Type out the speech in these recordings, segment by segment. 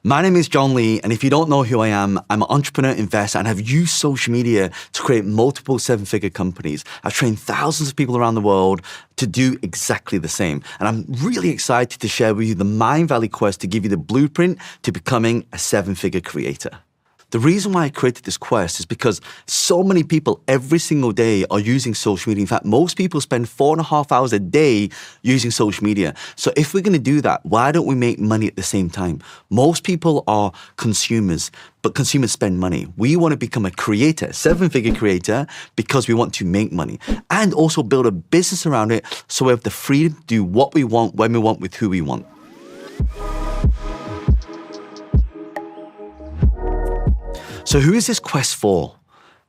My name is John Lee, and if you don't know who I am, I'm an entrepreneur, investor, and have used social media to create multiple seven-figure companies. I've trained thousands of people around the world to do exactly the same. And I'm really excited to share with you the Mindvalley quest to give you the blueprint to becoming a seven-figure creator. The reason why I created this quest is because so many people every single day are using social media. In fact, most people spend 4.5 hours a day using social media. So if we're going to do that, why don't we make money at the same time? Most people are consumers, but consumers spend money. We want to become a creator, seven-figure creator, because we want to make money and also build a business around it so we have the freedom to do what we want, when we want, with who we want. So who is this quest for?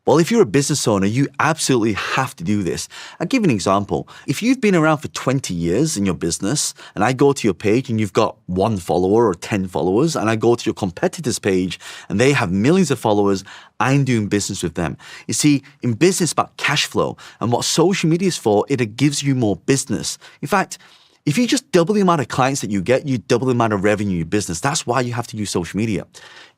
Well, if you're a business owner, you absolutely have to do this. I'll give you an example. If you've been around for 20 years in your business and I go to your page and you've got 1 follower or 10 followers and I go to your competitor's page and they have millions of followers, I'm doing business with them. You see, in business, it's about cash flow, and what social media is for, it gives you more business. In fact, if you just double the amount of clients that you get, you double the amount of revenue in your business. That's why you have to use social media.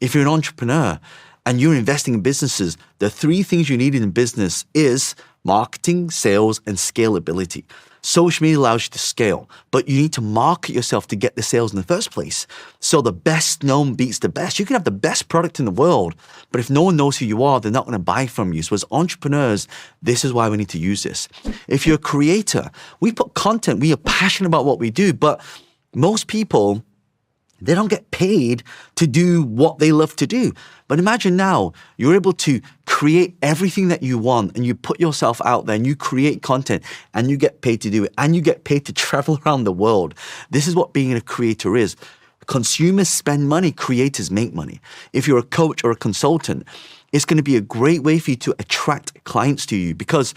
If you're an entrepreneur, and you're investing in businesses, the 3 things you need in business is marketing, sales, and scalability. Social media allows you to scale, but you need to market yourself to get the sales in the first place. So the best known beats the best. You can have the best product in the world, but if no one knows who you are, they're not going to buy from you. So as entrepreneurs, this is why we need to use this. If you're a creator, we put content, we are passionate about what we do, but most people, they don't get paid to do what they love to do. But imagine now, you're able to create everything that you want and you put yourself out there and you create content and you get paid to do it and you get paid to travel around the world. This is what being a creator is. Consumers spend money, creators make money. If you're a coach or a consultant, it's going to be a great way for you to attract clients to you, because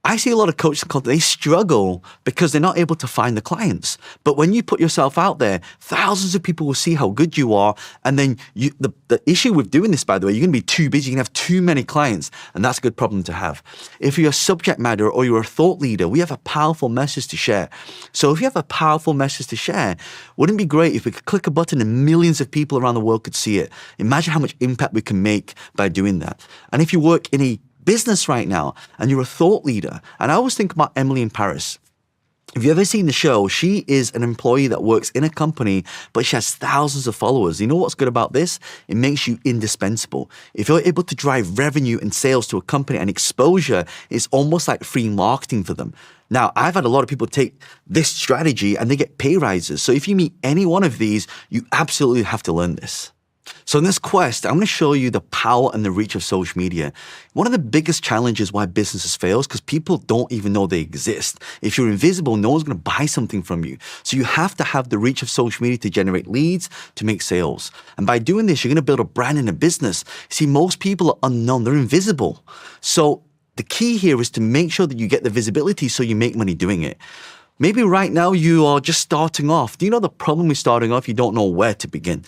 I see a lot of coaches and consultants, they struggle because they're not able to find the clients. But when you put yourself out there, thousands of people will see how good you are. And then the issue with doing this, by the way, you're going to be too busy. You can have too many clients, and that's a good problem to have. If you're a subject matter or you're a thought leader, we have a powerful message to share. So if you have a powerful message to share, wouldn't it be great if we could click a button and millions of people around the world could see it? Imagine how much impact we can make by doing that. And if you work in a business right now and you're a thought leader, and I always think about Emily in Paris. If you've ever seen the show, she is an employee that works in a company, but she has thousands of followers. You know what's good about this? It makes you indispensable. If you're able to drive revenue and sales to a company and exposure, it's almost like free marketing for them. Now, I've had a lot of people take this strategy and they get pay rises. So if you meet any one of these, you absolutely have to learn this. So in this quest, I'm going to show you the power and the reach of social media. One of the biggest challenges why businesses fail is because people don't even know they exist. If you're invisible, no one's going to buy something from you. So you have to have the reach of social media to generate leads, to make sales. And by doing this, you're going to build a brand and a business. See, most people are unknown. They're invisible. So the key here is to make sure that you get the visibility so you make money doing it. Maybe right now you are just starting off. Do you know the problem with starting off? You don't know where to begin.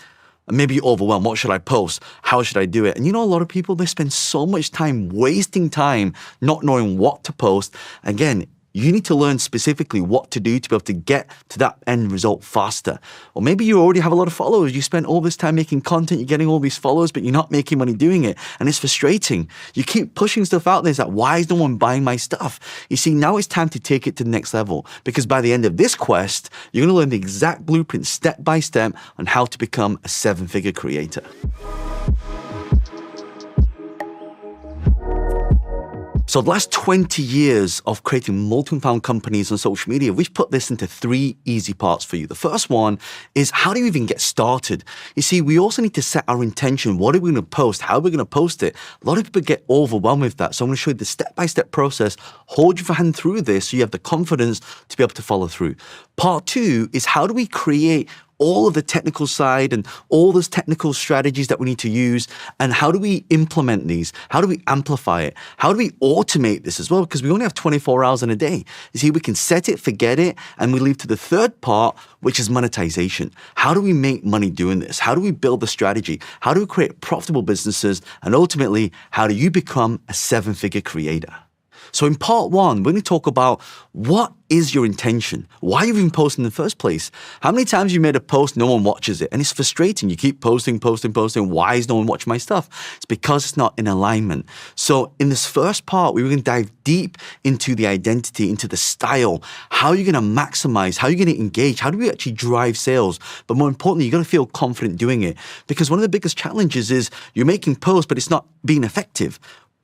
And maybe you're overwhelmed. What should I post? How should I do it? And you know, a lot of people, they spend so much time wasting time not knowing what to post. Again, you need to learn specifically what to do to be able to get to that end result faster. Or maybe you already have a lot of followers. You spend all this time making content, you're getting all these followers, but you're not making money doing it. And it's frustrating. You keep pushing stuff out there. It's like, why is no one buying my stuff? You see, now it's time to take it to the next level, because by the end of this quest, you're going to learn the exact blueprint step by step on how to become a seven-figure creator. So the last 20 years of creating multi-pound companies on social media, we've put this into 3 easy parts for you. The first one is, how do you even get started? You see, we also need to set our intention. What are we going to post? How are we going to post it? A lot of people get overwhelmed with that. So I'm going to show you the step-by-step process, hold your hand through this so you have the confidence to be able to follow through. Part 2 is, how do we create all of the technical side and all those technical strategies that we need to use, and how do we implement these? How do we amplify it? How do we automate this as well? Because we only have 24 hours in a day. You see, we can set it, forget it, and we leave to the third part, which is monetization. How do we make money doing this? How do we build the strategy? How do we create profitable businesses? And ultimately, how do you become a seven-figure creator? So in part one, we're going to talk about what is your intention? Why are you even posting in the first place? How many times you made a post, no one watches it, and it's frustrating. You keep posting. Why is no one watching my stuff? It's because it's not in alignment. So in this first part, we were going to dive deep into the identity, into the style, how you're going to maximize, how you're going to engage, how do we actually drive sales? But more importantly, you got to feel confident doing it, because one of the biggest challenges is you're making posts, but it's not being effective.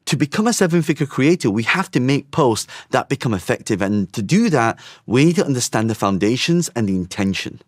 To become a seven-figure creator, we have to make posts that become effective. And to do that, we need to understand the foundations and the intention.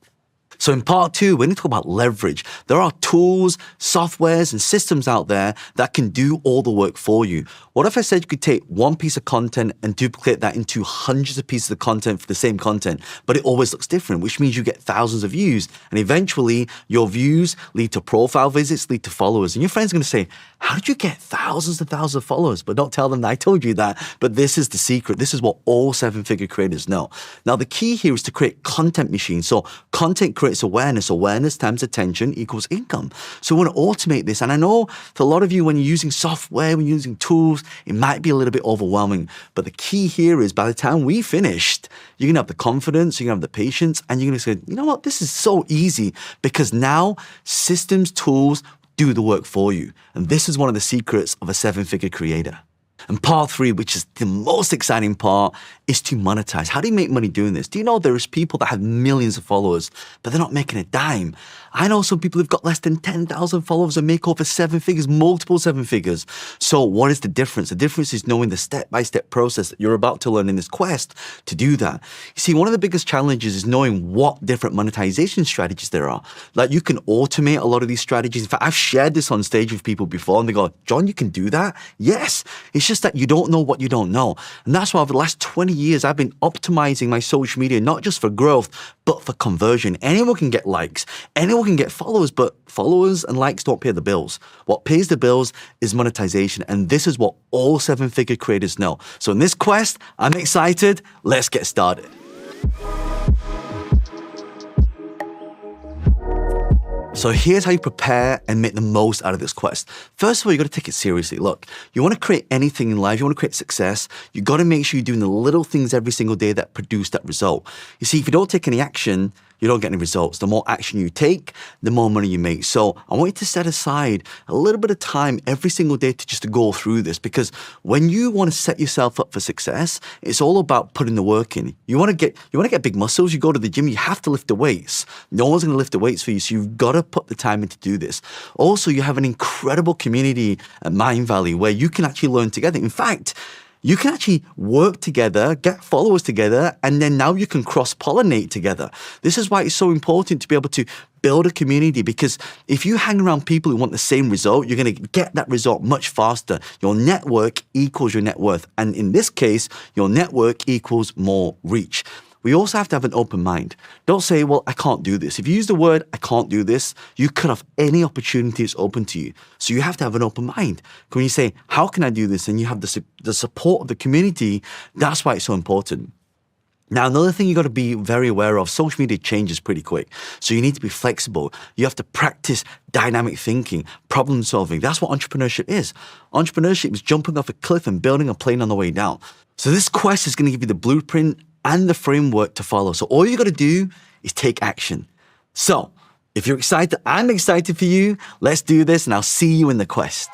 So in part two, we're going to talk about leverage. There are tools, softwares, and systems out there that can do all the work for you. What if I said you could take one piece of content and duplicate that into hundreds of pieces of content for the same content, but it always looks different, which means you get thousands of views. And eventually, your views lead to profile visits, lead to followers. And your friends are going to say, how did you get thousands and thousands of followers? But don't tell them that I told you that. But this is the secret. This is what all seven-figure creators know. Now, the key here is to create content machines. So content creates awareness. Awareness times attention equals income. So we want to automate this. And I know for a lot of you, when you're using software, when you're using tools, it might be a little bit overwhelming. But the key here is by the time we finished, you're going to have the confidence, you're going to have the patience, and you're going to say, you know what, this is so easy, because now systems, tools do the work for you. And this is one of the secrets of a seven-figure creator. And part three, which is the most exciting part, is to monetize. How do you make money doing this? Do you know there is people that have millions of followers, but they're not making a dime? I know some people who've got less than 10,000 followers and make over seven figures, multiple seven figures. So what is the difference? The difference is knowing the step-by-step process that you're about to learn in this quest to do that. You see, one of the biggest challenges is knowing what different monetization strategies there are. Like, you can automate a lot of these strategies. In fact, I've shared this on stage with people before and they go, John, you can do that? Yes. It's just that you don't know what you don't know. And that's why over the last 20 years, I've been optimizing my social media, not just for growth, but for conversion. Anyone can get likes. Anyone can get followers, but followers and likes don't pay the bills. What pays the bills is monetization. And this is what all seven-figure creators know. So in this quest, I'm excited. Let's get started. So here's how you prepare and make the most out of this quest. First of all, you got to take it seriously. Look, you want to create anything in life, you want to create success, you got to make sure you're doing the little things every single day that produce that result. You see, if you don't take any action, you don't get any results. The more action you take, the more money you make. So I want you to set aside a little bit of time every single day to just to go through this, because when you want to set yourself up for success, it's all about putting the work in. You want to get big muscles, you go to the gym, you have to lift the weights. No one's going to lift the weights for you, so you've got to put the time in to do this. Also, you have an incredible community at Mindvalley where you can actually learn together. In fact, you can actually work together, get followers together, and then now you can cross-pollinate together. This is why it's so important to be able to build a community, because if you hang around people who want the same result, you're going to get that result much faster. Your network equals your net worth. And in this case, your network equals more reach. We also have to have an open mind. Don't say, well, I can't do this. If you use the word, I can't do this, you cut off any opportunities open to you. So you have to have an open mind. When you say, how can I do this? And you have the support of the community, that's why it's so important. Now, another thing you got to be very aware of, social media changes pretty quick. So you need to be flexible. You have to practice dynamic thinking, problem solving. That's what entrepreneurship is. Entrepreneurship is jumping off a cliff and building a plane on the way down. So this quest is going to give you the blueprint and the framework to follow. So all you got to do is take action. So if you're excited, I'm excited for you. Let's do this, and I'll see you in the quest.